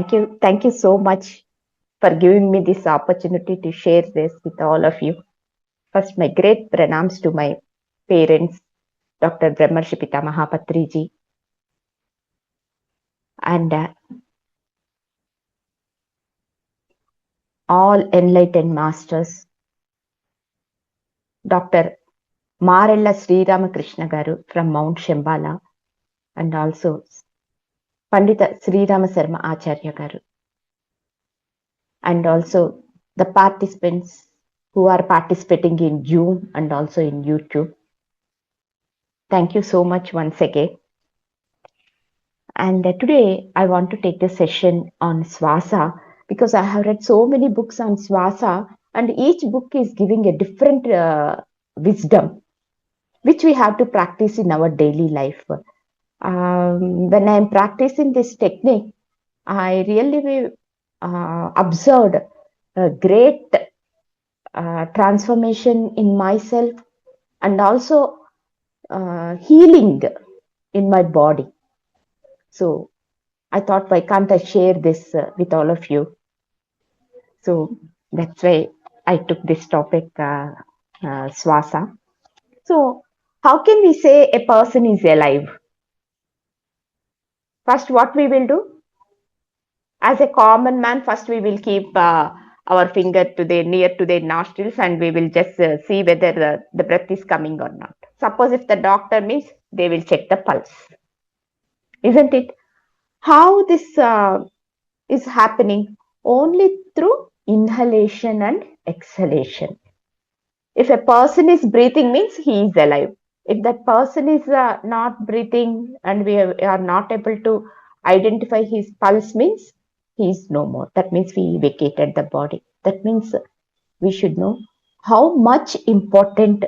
Thank you so much for giving me this opportunity to share this with all of you. First, my great pranams to my parents, Dr. Brahmarshi Mahavatar ji, and all enlightened masters, Dr. Marella Sree Ramakrishna Garu from Mount Shambhala, and also Pandita Sri Rama Sarma Acharya Garu, and also the participants who are participating in Zoom and also in YouTube. Thank you so much once again. And today I want to take the session on Swaasa because I have read so many books on Swaasa, and each book is giving a different wisdom which we have to practice in our daily life. When I'm practicing this technique, I really observed a great transformation in myself and also healing in my body. So I thought, why can't I share this with all of you? So that's why I took this topic, Swaasa. So how can we say a person is alive? First, what we will do? As a common man, first we will keep our finger near to their nostrils, and we will just see whether the breath is coming or not. Suppose if the doctor means, they will check the pulse. Isn't it? How this is happening? Only through inhalation and exhalation. If a person is breathing, means he is alive. If that person is not breathing and we are not able to identify his pulse, means he is no more. That means we vacated the body. That means we should know how much important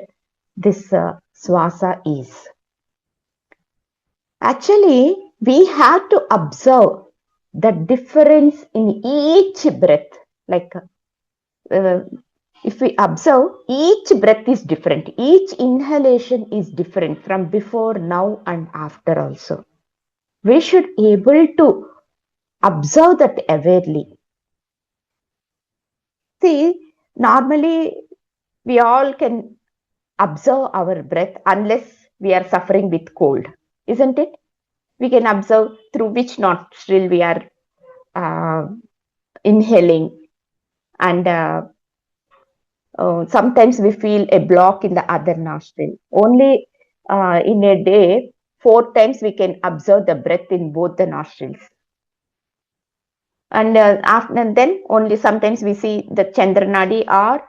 this Swaasa is. Actually, we have to observe the difference in each breath. Like if we observe, each breath is different. Each inhalation is different from before, now, and after also. We should be able to observe that awarely. See, normally we all can observe our breath unless we are suffering with cold, isn't it? We can observe through which nostril we are inhaling, and sometimes we feel a block in the other nostril. Only in a day, 4 times we can observe the breath in both the nostrils. And then only sometimes we see the Chandra Nadi or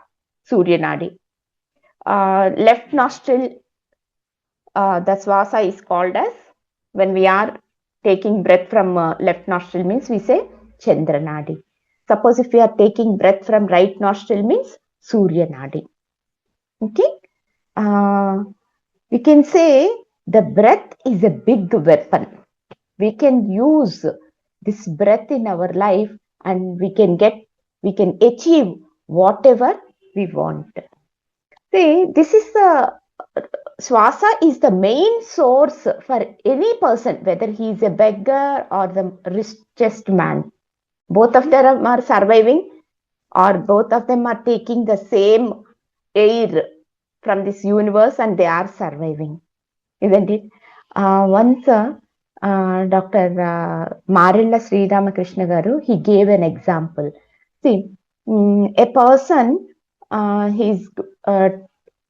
Surya Nadi. Left nostril, the Swaasa is called as, when we are taking breath from left nostril, means we say Chandra Nadi. Suppose if we are taking breath from right nostril, means Surya Nadi. Okay. We can say the breath is a big weapon. We can use this breath in our life, and we can achieve whatever we want. See, this is the Swaasa is the main source for any person, whether he is a beggar or the richest man. Both of them are surviving, or both of them are taking the same air from this universe and they are surviving, isn't it? Once Dr. Marella Sree Ramakrishna Garu, he gave an example. See, a person,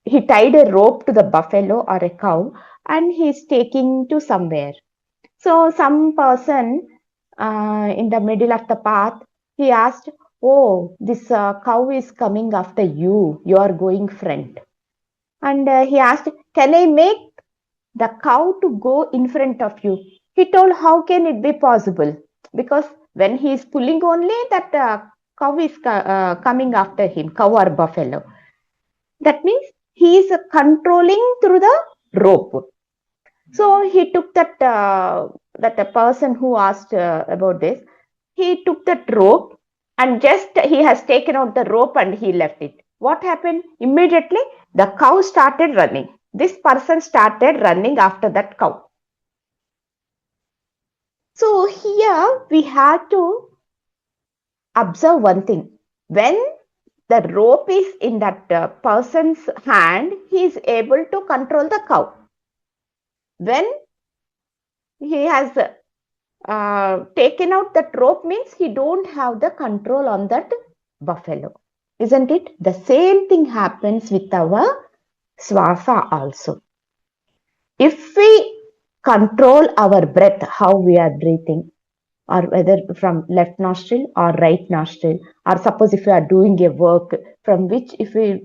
he tied a rope to the buffalo or a cow, and he's taking to somewhere. So some person in the middle of the path, he asked, "Oh, this cow is coming after you. You are going front." And he asked, "Can I make the cow to go in front of you?" He told, "How can it be possible? Because when he is pulling only, that cow is coming after him, cow or buffalo. That means he is controlling through the rope." So he took that that person who asked about this, he took that rope and just he has taken out the rope and he left it. What happened? Immediately the cow started running. This person started running after that cow. So here we have to observe one thing. When the rope is in that person's hand, he is able to control the cow. When he has taken out that rope, means he don't have the control on that buffalo. Isn't it? The same thing happens with our Swaasa also. If we control our breath, how we are breathing, or whether from left nostril or right nostril, or suppose if we are doing a work from which if we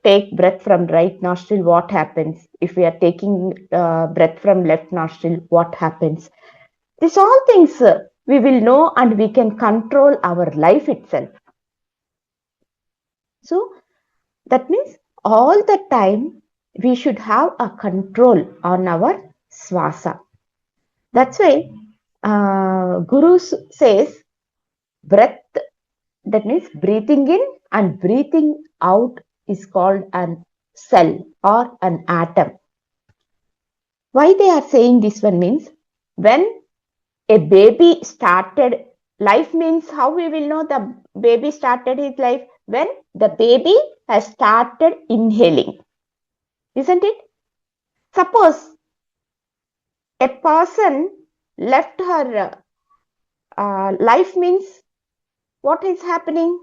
take breath from right nostril, what happens? If we are taking breath from left nostril, what happens? These all things we will know and we can control our life itself. So that means all the time we should have a control on our Swaasa. That's why Guru says breath, that means breathing in and breathing out is called an cell or an atom. Why they are saying this one means when a baby started life, means how we will know the baby started his life? When the baby has started inhaling. Isn't it? Suppose a person left her life, means what is happening?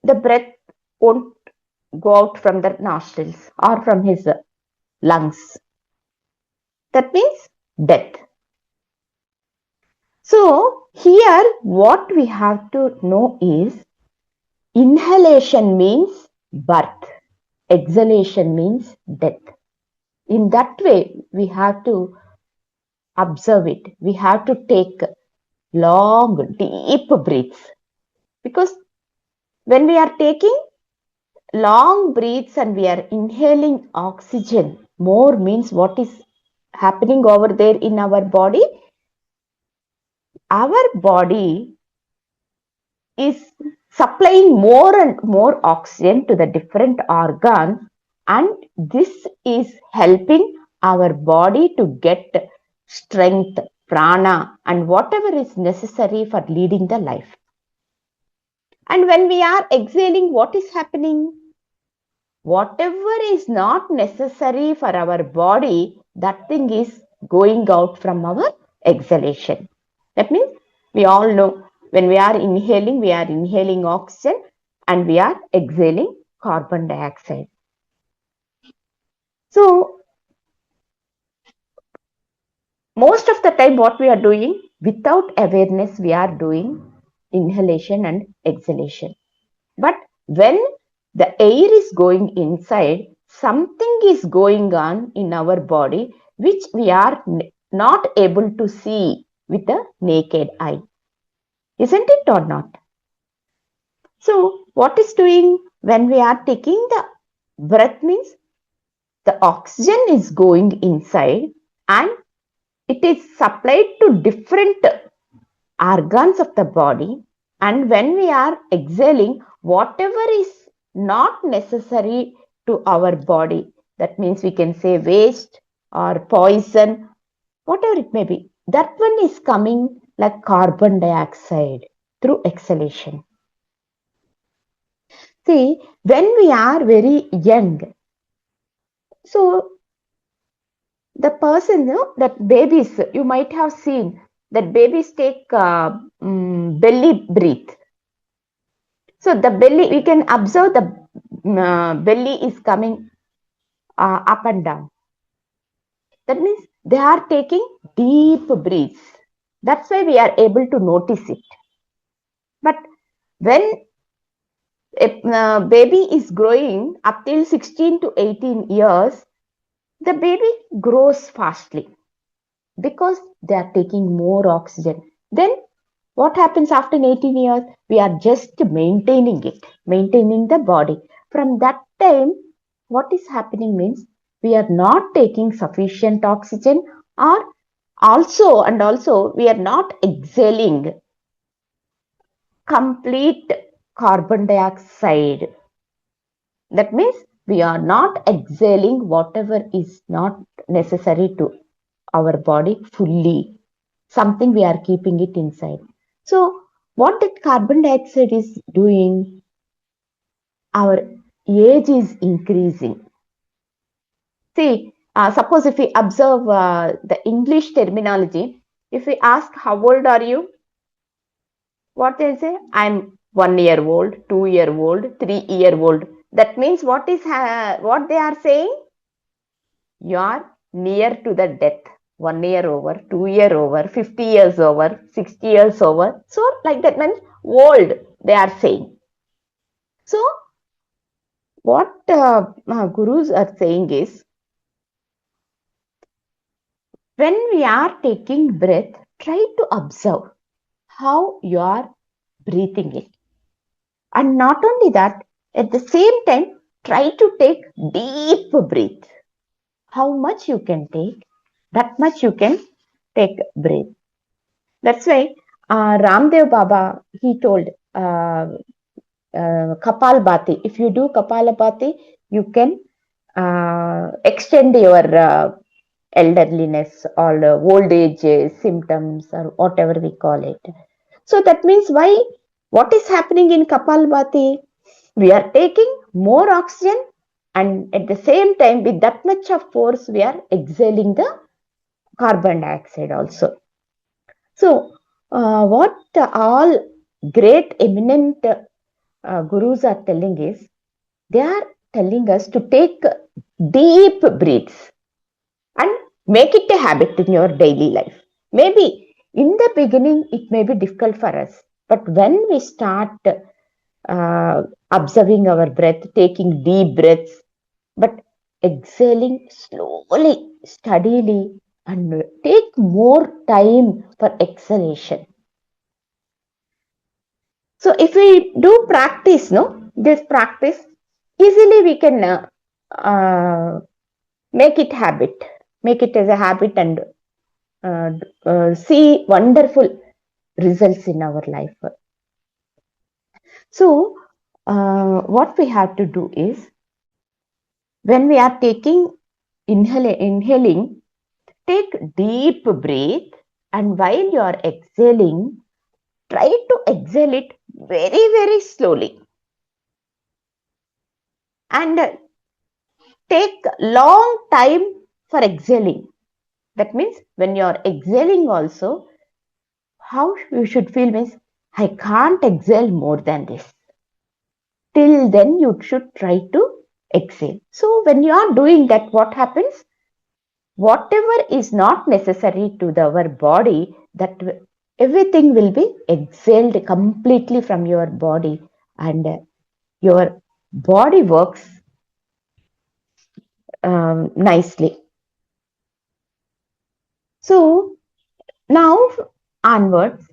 The breath won't go out from the nostrils or from his lungs. That means death. So here what we have to know is inhalation means birth, exhalation means death. In that way we have to observe it. We have to take long, deep breaths, because when we are taking long breaths and we are inhaling oxygen more, means what is happening over there in our body? Our body is supplying more and more oxygen to the different organs, and this is helping our body to get strength, prana, and whatever is necessary for leading the life. And when we are exhaling, what is happening? Whatever is not necessary for our body, that thing is going out from our exhalation. That means we all know when we are inhaling oxygen and we are exhaling carbon dioxide. So most of the time what we are doing, without awareness, we are doing inhalation and exhalation. But when the air is going inside, something is going on in our body which we are not able to see with the naked eye. Isn't it or not? So what is doing when we are taking the breath, means the oxygen is going inside and it is supplied to different organs of the body, and when we are exhaling, whatever is not necessary to our body, that means we can say waste or poison, whatever it may be, that one is coming like carbon dioxide through exhalation. See, when we are very young, so the person, that babies, you might have seen that babies take belly breath. So the belly, we can observe the belly is coming up and down. That means they are taking deep breaths. That's why we are able to notice it. But when a baby is growing up till 16 to 18 years, the baby grows fastly because they are taking more oxygen. Then what happens after 18 years? We are just maintaining it, maintaining the body. From that time, what is happening means we are not taking sufficient oxygen, or also we are not exhaling complete carbon dioxide. That means we are not exhaling whatever is not necessary to our body fully. something we are keeping it inside. So what that carbon dioxide is doing, our age is increasing. See, suppose if we observe the English terminology, if we ask how old are you, what they say? I'm 1 year old, 2 year old, 3 year old. That means what what they are saying? You are near to the death. 1 year over, 2 year over, 50 years over, 60 years over. So like that means old, they are saying. So what gurus are saying is, when we are taking breath, try to observe how you are breathing it. And not only that, at the same time, try to take deep breath. How much you can take, that much you can take breath. That's why Ramdev Baba, he told Kapalbhati, if you do Kapalabhati, you can extend your elderliness or old age symptoms or whatever we call it. So that means what is happening in Kapalbhati? We are taking more oxygen, and at the same time, with that much of force, we are exhaling the carbon dioxide also. So, what all great eminent gurus are telling is, they are telling us to take deep breaths and make it a habit in your daily life. Maybe in the beginning it may be difficult for us, but when we start observing our breath, taking deep breaths, but exhaling slowly, steadily, and take more time for exhalation. So if we do practice, this practice, easily we can make it habit, make it as a habit, and see wonderful results in our life. So what we have to do is, when we are inhaling, take deep breath, and while you are exhaling, try to exhale it very, very slowly. And take long time for exhaling. That means when you are exhaling also, how you should feel means, I can't exhale more than this. Till then you should try to exhale. So when you are doing that, what happens? Whatever is not necessary to our body, that everything will be exhaled completely from your body, and your body works nicely. So now onwards,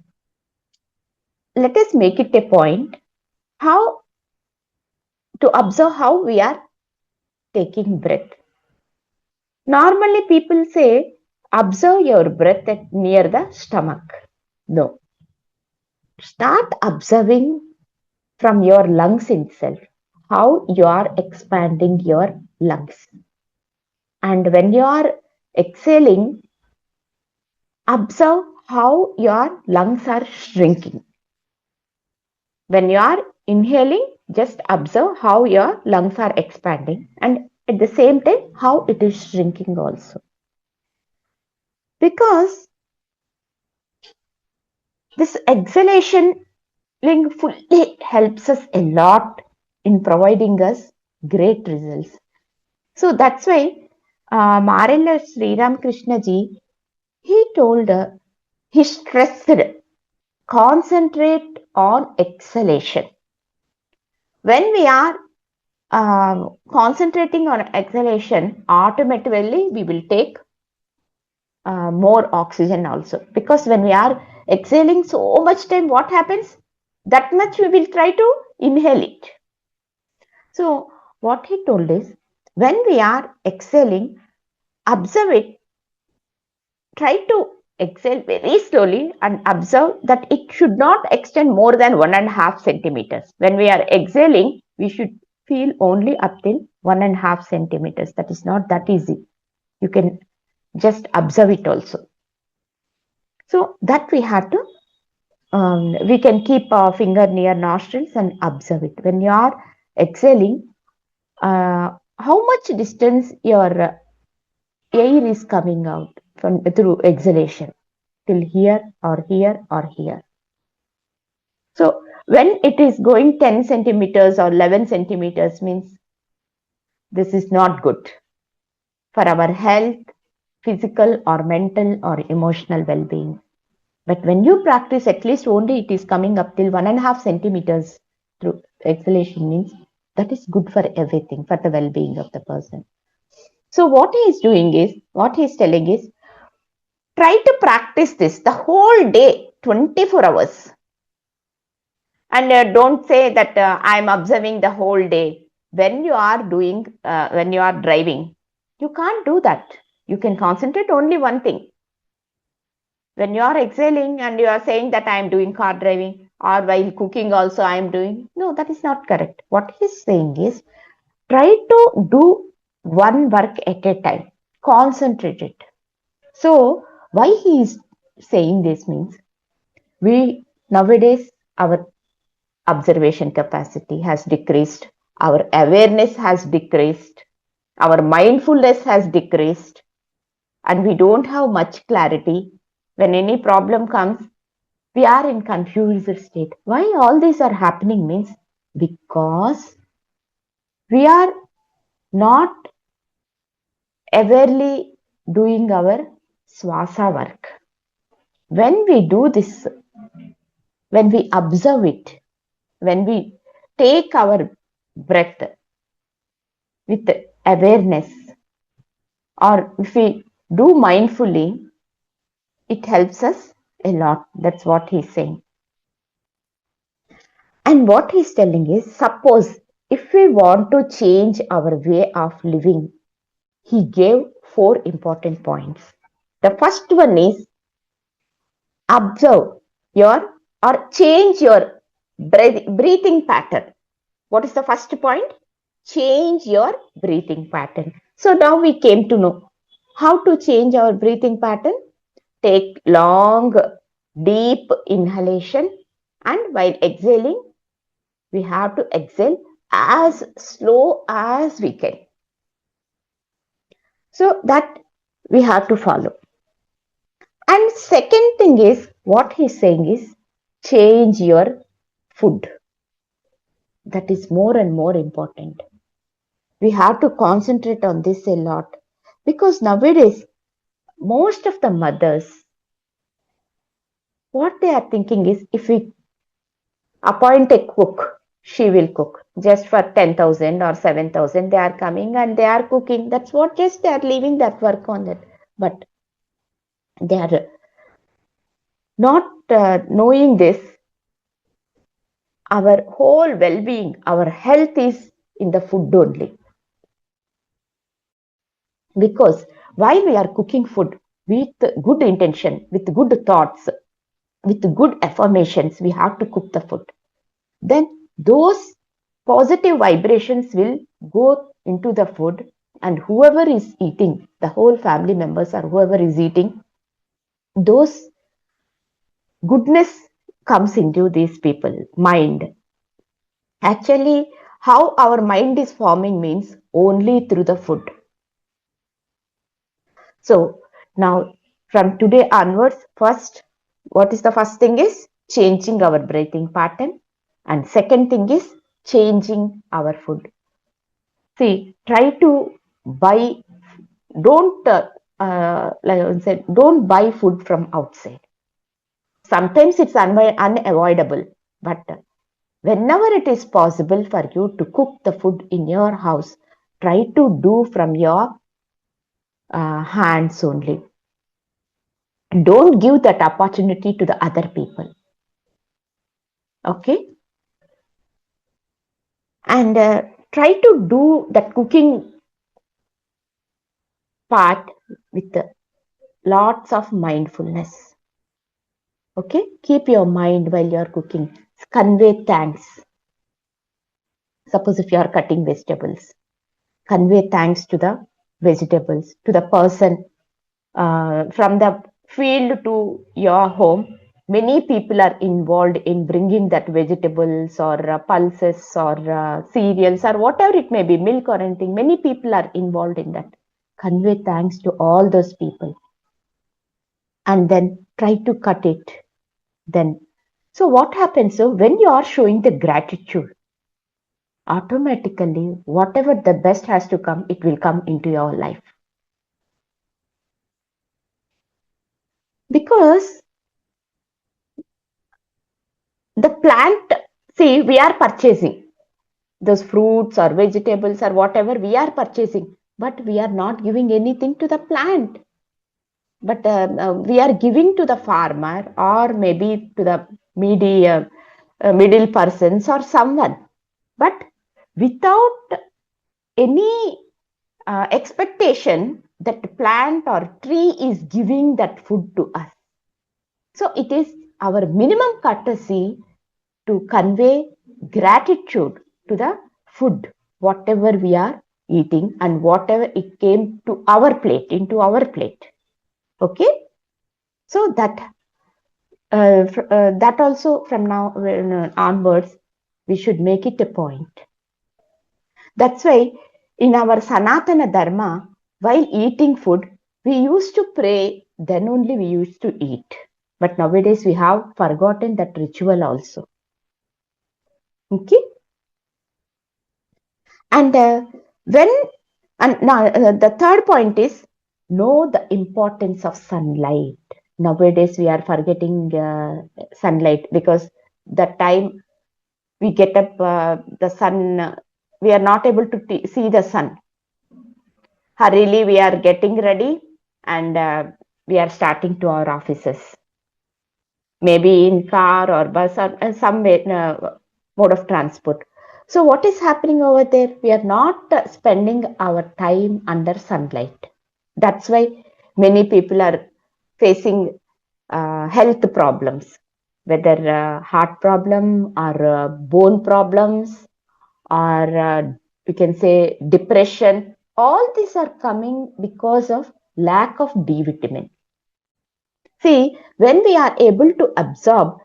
let us make it a point how to observe how we are taking breath. Normally people say, observe your breath near the stomach. No. Start observing from your lungs itself, how you are expanding your lungs. And when you are exhaling, observe how your lungs are shrinking. When you are inhaling, just observe how your lungs are expanding, and at the same time how it is shrinking also. Because this exhalation fully helps us a lot in providing us great results. So that's why Marilla Sri Ramakrishna ji, he told, he stressed, concentrate on exhalation. When we are concentrating on exhalation, automatically we will take more oxygen also. Because when we are exhaling so much time, what happens? That much we will try to inhale it. So what he told is, when we are exhaling, observe it. Try to exhale very slowly and observe that it should not extend more than 1.5 centimeters. When we are exhaling, we should feel only up till 1.5 centimeters. That is not that easy. You can just observe it also. So that we have to, we can keep our finger near nostrils and observe it. When you are exhaling, how much distance your air is coming out from through exhalation, till here or here or here. So when it is going 10 centimeters or 11 centimeters means this is not good for our health, physical or mental or emotional well-being. But when you practice, at least only it is coming up till 1.5 centimeters through exhalation means that is good for everything, for the well-being of the person. So what he is doing is, what he is telling is, try to practice this the whole day, 24 hours. And don't say that I'm observing the whole day. When you are doing, when you are driving, you can't do that. You can concentrate only one thing. When you are exhaling and you are saying that I am doing car driving, or while cooking also I am doing, no, that is not correct. What he is saying is, try to do one work at a time. Concentrate it. So why he is saying this means, we nowadays our observation capacity has decreased, our awareness has decreased, our mindfulness has decreased, and we don't have much clarity. When any problem comes, we are in confused state. Why all these are happening means, because we are not awarely doing our Swaasa work. When we do this, when we observe it, when we take our breath with awareness, or if we do mindfully, it helps us a lot. That's what he's saying. And what he's telling is, suppose if we want to change our way of living, he gave 4 important points. The first one is, observe your or change your breathing pattern. What is the first point? Change your breathing pattern. So now we came to know how to change our breathing pattern. Take long, deep inhalation, and while exhaling, we have to exhale as slow as we can. So that we have to follow. And second thing is, what he's saying is, change your food. That is more and more important. We have to concentrate on this a lot, because nowadays most of the mothers, what they are thinking is, if we appoint a cook, she will cook just for 10,000 or 7,000. They are coming and they are cooking. That's what, just they are leaving that work on it. But they are not knowing this. Our whole well-being, our health is in the food only. Because while we are cooking food with good intention, with good thoughts, with good affirmations, we have to cook the food. Then those positive vibrations will go into the food, and whoever is eating, the whole family members or whoever is eating, those goodness comes into these people mind. Actually, how our mind is forming means only through the food. So now from today onwards, first, what is the first thing is changing our breathing pattern, and second thing is changing our food. See, try to buy, don't like I said, don't buy food from outside. Sometimes it's unavoidable, but whenever it is possible for you to cook the food in your house, try to do from your hands only. Don't give that opportunity to the other people. Okay? And try to do that cooking part with lots of mindfulness. Okay? Keep your mind while you're cooking. Convey thanks. Suppose if you are cutting vegetables, convey thanks to the vegetables, to the person, from the field to your home, many people are involved in bringing that vegetables or pulses or cereals or whatever it may be, milk or anything. Many people are involved in that. Convey thanks to all those people and then try to cut it. Then, so what happens? So when you are showing the gratitude, automatically whatever the best has to come, it will come into your life. Because the plant, see, we are purchasing those fruits or vegetables or whatever we are purchasing, but we are not giving anything to the plant. But we are giving to the farmer or maybe to the middle persons or someone. But without any expectation that plant or tree is giving that food to us. So it is our minimum courtesy to convey gratitude to the food, whatever we are eating and whatever it came to our plate, into our plate. Okay? So that also from now onwards, we should make it a point. That's why in our Sanatana Dharma, while eating food, we used to pray, then only we used to eat. But nowadays we have forgotten that ritual also. Okay? And now the third point is know the importance of sunlight. Nowadays we are forgetting sunlight because the time we get up, the sun, we are not able to see the sun. Hurriedly we are getting ready and we are starting to our offices. Maybe in car or bus or some mode of transport. So what is happening over there? We are not spending our time under sunlight. That's why many people are facing health problems, whether heart problem or bone problems or we can say depression. All these are coming because of lack of D vitamin. See, when we are able to absorb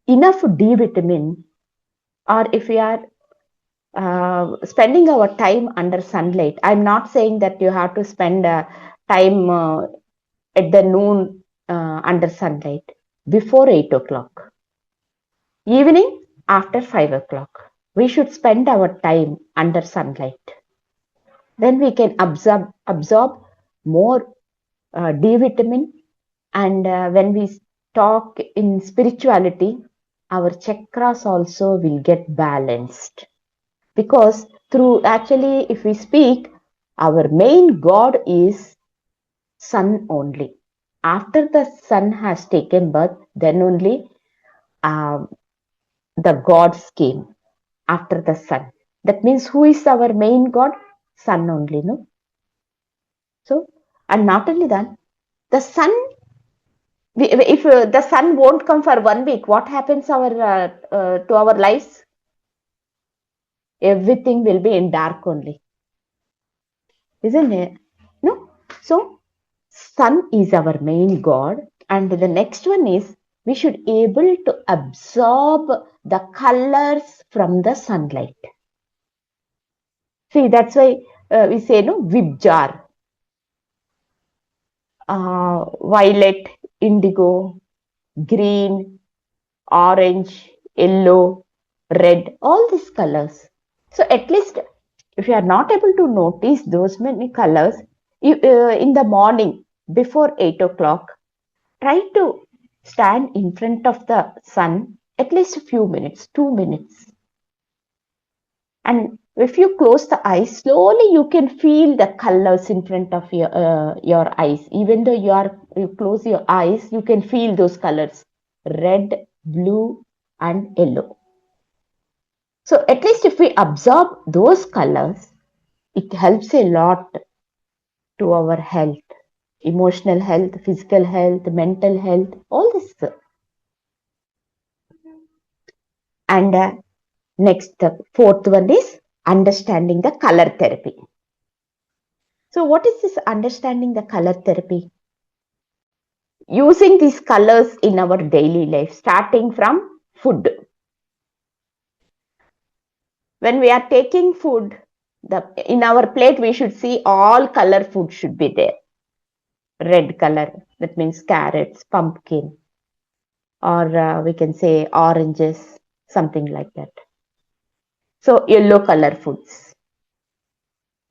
enough D vitamin, or if we are spending our time under sunlight, I'm not saying that you have to spend time at the noon under sunlight before 8 o'clock. Evening after 5 o'clock. We should spend our time under sunlight. Then we can absorb more D vitamin. And when we talk in spirituality, our chakras also will get balanced. Because through actually, if we speak, our main god is sun only. After the sun has taken birth, then only the gods came after the sun. That means who is our main god? Sun only, no? So, and not only that, the sun, if the sun won't come for 1 week, what happens to our lives? Everything will be in dark only, isn't it? No? So, sun is our main god, and the next one is we should able to absorb the colors from the sunlight. See, that's why we say no vibjar, violet, indigo, green, orange, yellow, red, all these colors. So at least if you are not able to notice those many colors, in the morning before 8 o'clock, try to stand in front of the sun at least a few minutes, 2 minutes. And if you close the eyes, slowly you can feel the colors in front of your eyes. Even though you close your eyes, you can feel those colors: red, blue, and yellow. So at least if we absorb those colors, it helps a lot to our health, emotional health, physical health, mental health, all this. And next, the fourth one is understanding the color therapy. So what is this understanding the color therapy? using these colors in our daily life, starting from food. When we are taking food, in our plate we should see all color food should be there. Red color, that means carrots, pumpkin, or we can say oranges, something like that. So yellow color foods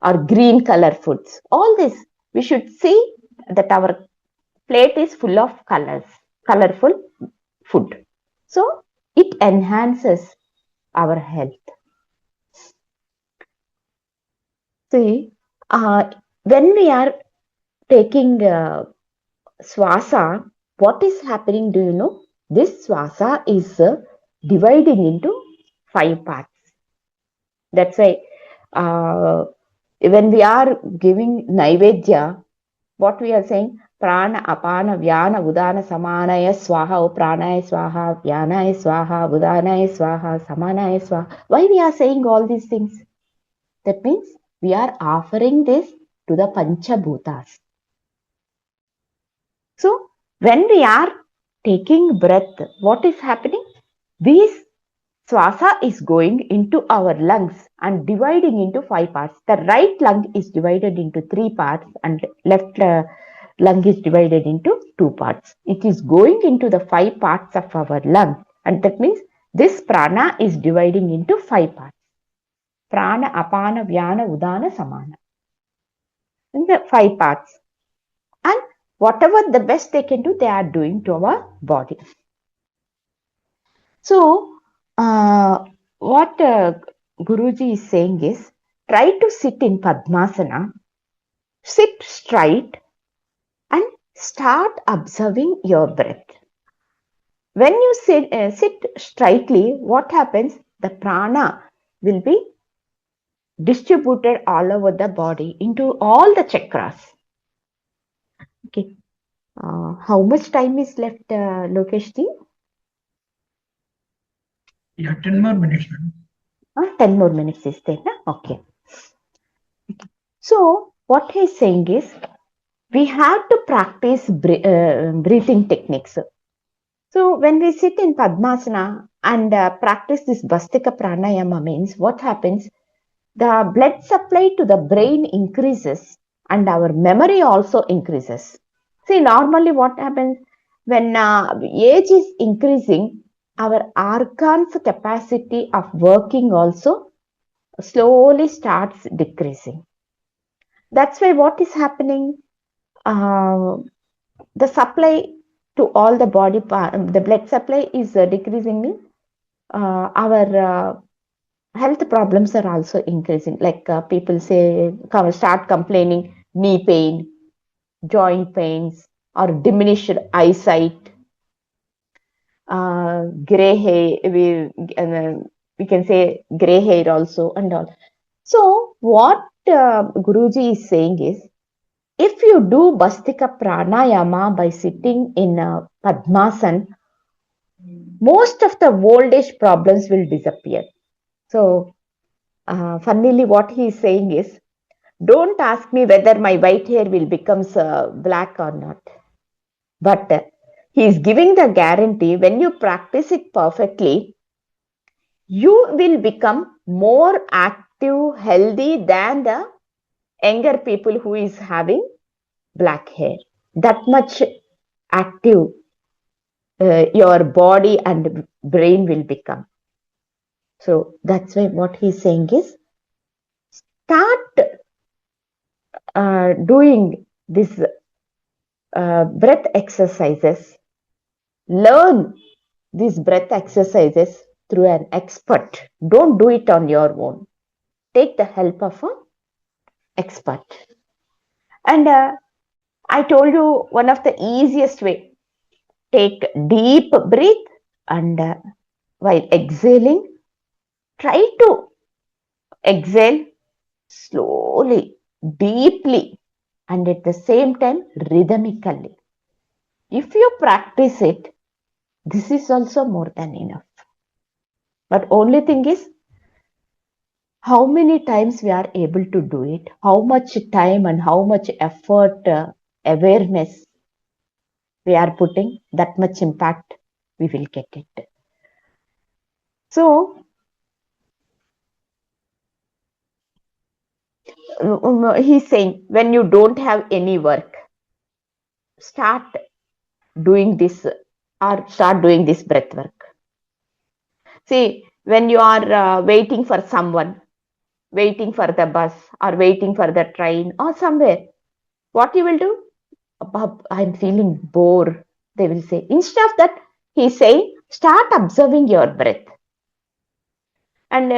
or green color foods. All this we should see that our plate is full of colors, colorful food. So it enhances our health. See, when we are taking Swaasa, what is happening? Do you know? This Swaasa is dividing into 5 parts. That's why when we are giving Naivedya, what we are saying, Prana, Apana, Vyana, Udana, Samanaya, Swaha, O Pranaya, Swaha, Vyanaya, Swaha, Udanaya, Swaha, Samanaya, Swaha. Why we are saying all these things? That means we are offering this to the Panchabhutas. So, when we are taking breath, what is happening? This Swaasa is going into our lungs and dividing into 5 parts. The right lung is divided into 3 parts and left lung is divided into 2 parts. It is going into the 5 parts of our lung, and that means this prana is dividing into 5 parts. Prana, Apana, Vyana, Udana, Samana. In the 5 parts. And whatever the best they can do, they are doing to our body. So, what Guruji is saying is, try to sit in Padmasana, sit straight and start observing your breath. When you sit straightly, what happens? The prana will be distributed all over the body into all the chakras. Okay. How much time is left, Lokeshji? Yeah, 10 more minutes. 10 more minutes is there. Okay. So, what he's saying is, we have to practice breathing techniques. So, when we sit in Padmasana and practice this Bhastika Pranayama, means what happens? The blood supply to the brain increases and our memory also increases. See, normally what happens when age is increasing, our organs capacity of working also slowly starts decreasing. That's why what is happening? The supply to all the body part, the blood supply is decreasing. Means our health problems are also increasing. Like people say, start complaining knee pain, joint pains, or diminished eyesight, gray hair. We can say gray hair also and all. So what Guruji is saying is, if you do Bhastika Pranayama by sitting in Padmasan, most of the old age problems will disappear. So, funnily, what he is saying is, don't ask me whether my white hair will become black or not. But he is giving the guarantee when you practice it perfectly, you will become more active, healthy than the younger people who is having black hair. That much active your body and brain will become. So that's why what he's saying is, start doing this breath exercises. Learn these breath exercises through an expert. Don't do it on your own. Take the help of an expert. And I told you one of the easiest way. Take deep breath and while exhaling, try to exhale slowly, deeply, and at the same time rhythmically. If you practice it, this is also more than enough. But only thing is, how many times we are able to do it, how much time and how much effort, awareness we are putting, that much impact we will get it. So he's saying, when you don't have any work, start doing this or start doing this breath work. See, when you are waiting for someone, waiting for the bus or waiting for the train or somewhere, what you will do? I'm feeling bored, they will say. Instead of that, he's saying, start observing your breath and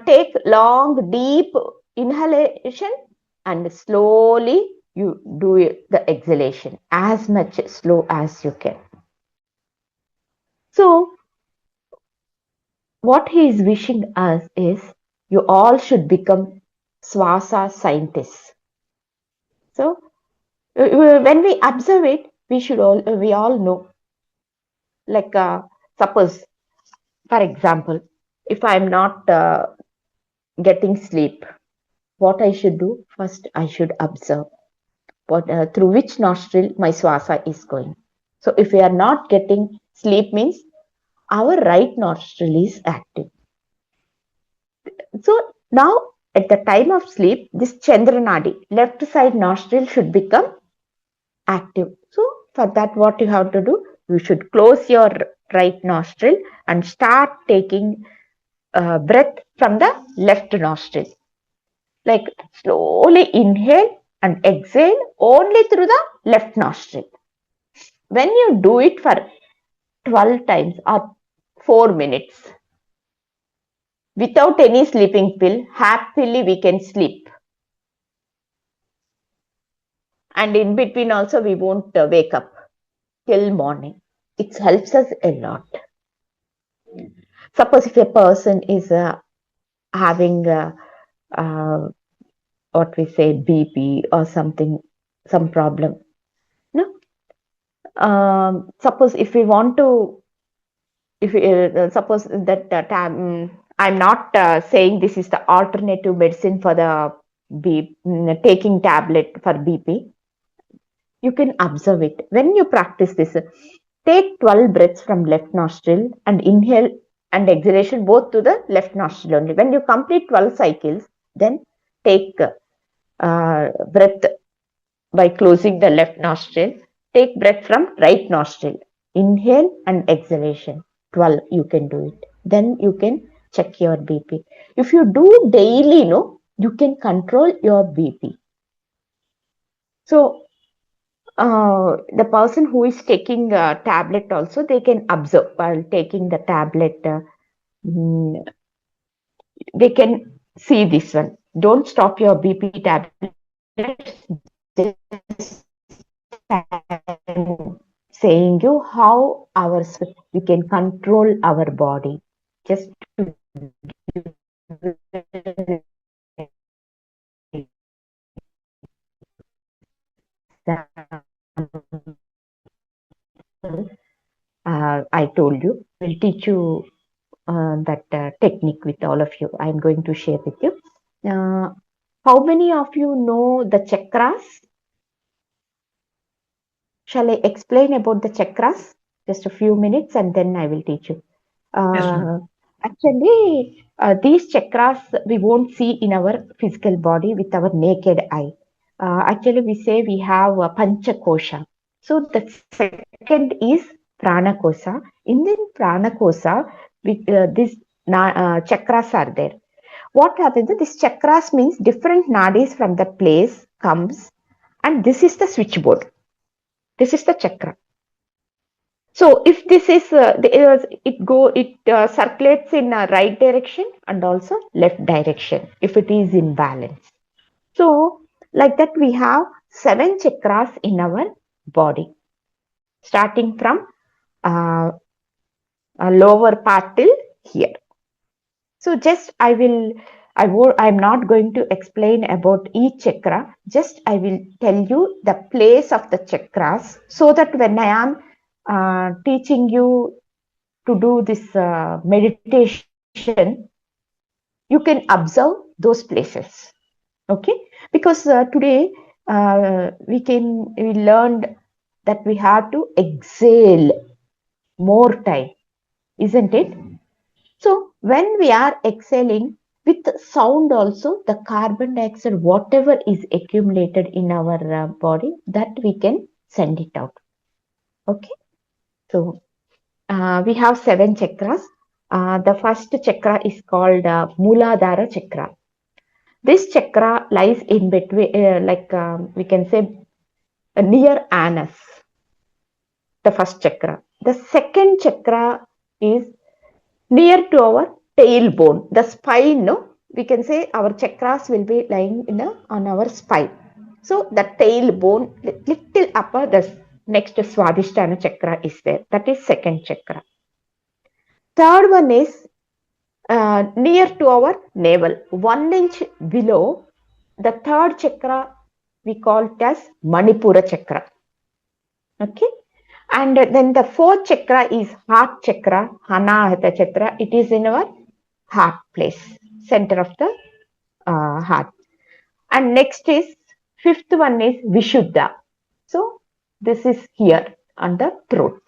take long, deep inhalation and slowly you do the exhalation as much slow as you can. So, what he is wishing us is you all should become Swaasa scientists. So, when we observe it, we all know. Like suppose, for example, if I'm not getting sleep, what I should do? First, I should observe what through which nostril my swasa is going. So, if we are not getting sleep, means our right nostril is active. So now at the time of sleep, this Chandranadi, left side nostril should become active. So for that, what you have to do? You should close your right nostril and start taking breath from the left nostril. Like slowly inhale and exhale only through the left nostril. When you do it for 12 times or 4 minutes without any sleeping pill, happily we can sleep. And in between also we won't wake up till morning. It helps us a lot. Suppose if a person is having what we say BP or something, some problem, no. Suppose if we want to, if we, suppose that I'm not saying this is the alternative medicine for the taking tablet for BP. You can observe it. When you practice this, take 12 breaths from left nostril and inhale and exhalation both to the left nostril only. When you complete 12 cycles, then take breath by closing the left nostril. Take breath from right nostril. Inhale and exhalation. 12, you can do it. Then you can check your BP. If you do daily, no, you can control your BP. So the person who is taking a tablet also, they can observe while taking the tablet. They can see this one. Don't stop your BP tablet. Just saying you how we can control our body. Just I told you, we'll teach you that technique with all of you. I'm going to share with you. How many of you know the chakras? Shall I explain about the chakras? Just a few minutes and then I will teach you. Yes, Actually, these chakras we won't see in our physical body with our naked eye. Actually, we say we have a pancha kosha. So the second is prana kosha. In the prana kosha, these chakras are there. What happens? This chakras means different nadis from the place comes, and this is the switchboard. This is the chakra. So if this is it circulates in a right direction and also left direction if it is in balance. So like that we have 7 chakras in our body, starting from a lower part till here. So just I'm not going to explain about each chakra. Just I will tell you the place of the chakras so that when I am teaching you to do this meditation, you can observe those places. Okay, because today we learned that we have to exhale more time, isn't it? So when we are exhaling with sound also, the carbon dioxide, whatever is accumulated in our body, that we can send it out. Okay. So we have 7 chakras. The first chakra is called Muladhara chakra. This chakra lies in between, we can say, near anus, the first chakra. The second chakra is near to our tailbone, the spine. No, we can say our chakras will be lying on our spine. So the tailbone, little upper, the next Swadhisthana chakra is there. That is second chakra. Third one is near to our navel, 1 inch below. The third chakra we call it as Manipura chakra. Okay. And then the fourth chakra is heart chakra, Anahata chakra. It is in our heart place, center of the heart. And next is, fifth one is Vishuddha. So this is here on the throat.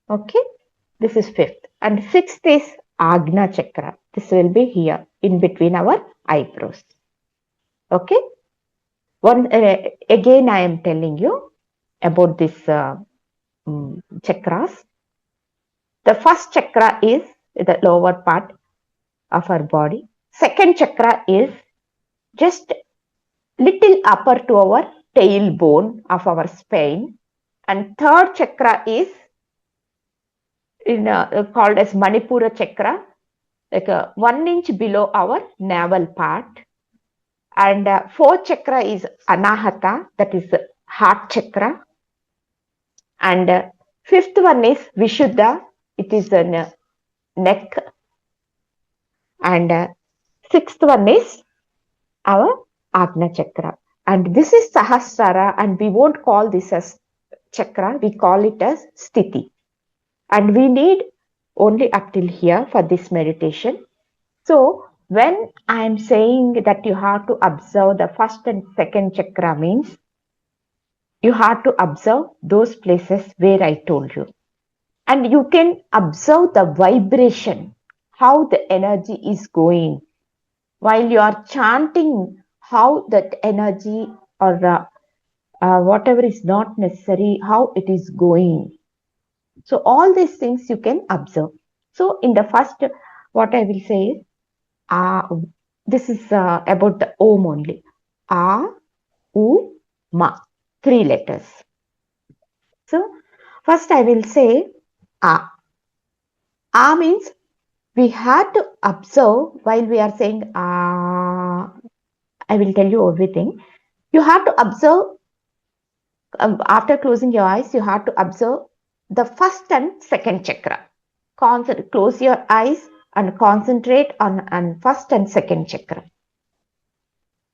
Okay. This is fifth. And sixth is Agna chakra. This will be here in between our eyebrows. Okay. Again, I am telling you about this chakras. The first chakra is the lower part of our body. Second chakra is just little upper to our tailbone of our spine. And third chakra is called as Manipura chakra, like 1 inch below our navel part. And fourth chakra is Anahata, that is heart chakra. And fifth one is Vishuddha, it is a neck. And sixth one is our Agna chakra. And this is Sahasrara, and we won't call this as chakra, we call it as Sthiti. And we need only up till here for this meditation. So when I am saying that you have to observe the first and second chakra, means you have to observe those places where I told you. And you can observe the vibration, how the energy is going. While you are chanting, how that energy or whatever is not necessary, how it is going. So all these things you can observe. So in the first, what I will say is, this is about the Om only. A, U, Ma. 3 letters. So first I will say A. A means we have to observe while we are saying I will tell you everything. You have to observe, after closing your eyes, you have to observe the first and second chakra. Close your eyes and concentrate on first and second chakra.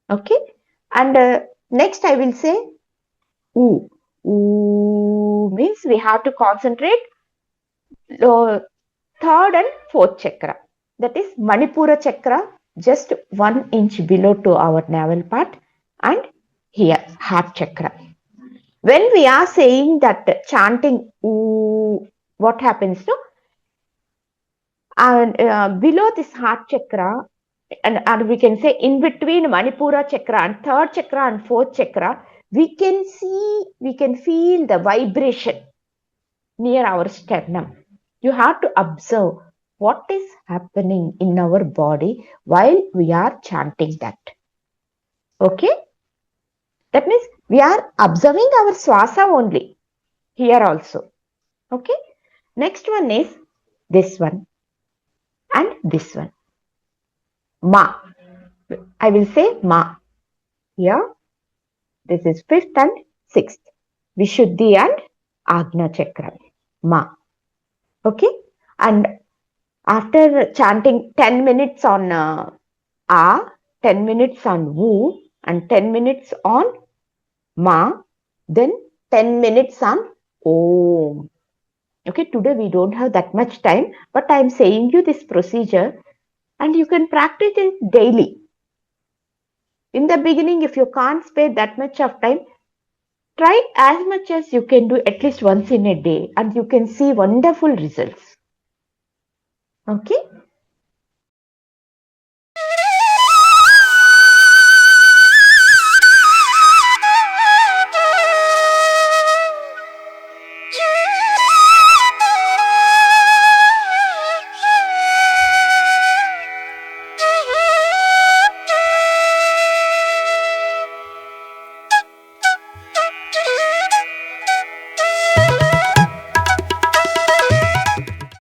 Okay. And next I will say U. U means we have to concentrate third and fourth chakra. That is Manipura chakra, just 1 inch below to our navel part, and here heart chakra. When we are saying that chanting Ooh, what happens to? And below this heart chakra, and we can say in between Manipura chakra and third chakra and fourth chakra, we can feel the vibration near our sternum. You have to observe what is happening in our body while we are chanting that. Okay? That means we are observing our Swaasa only here also. Okay? Next one is this one and this one. Ma. I will say Ma. Here. This is fifth and sixth. Vishuddhi and Agna chakra. Ma. Okay? And after chanting 10 minutes on A, 10 minutes on Wu, and 10 minutes on Ma, then 10 minutes on Om. Okay, today we don't have that much time, but I am saying you this procedure and you can practice it daily. In the beginning, if you can't spare that much of time, Try as much as you can do at least once in a day and you can see wonderful results. Okay.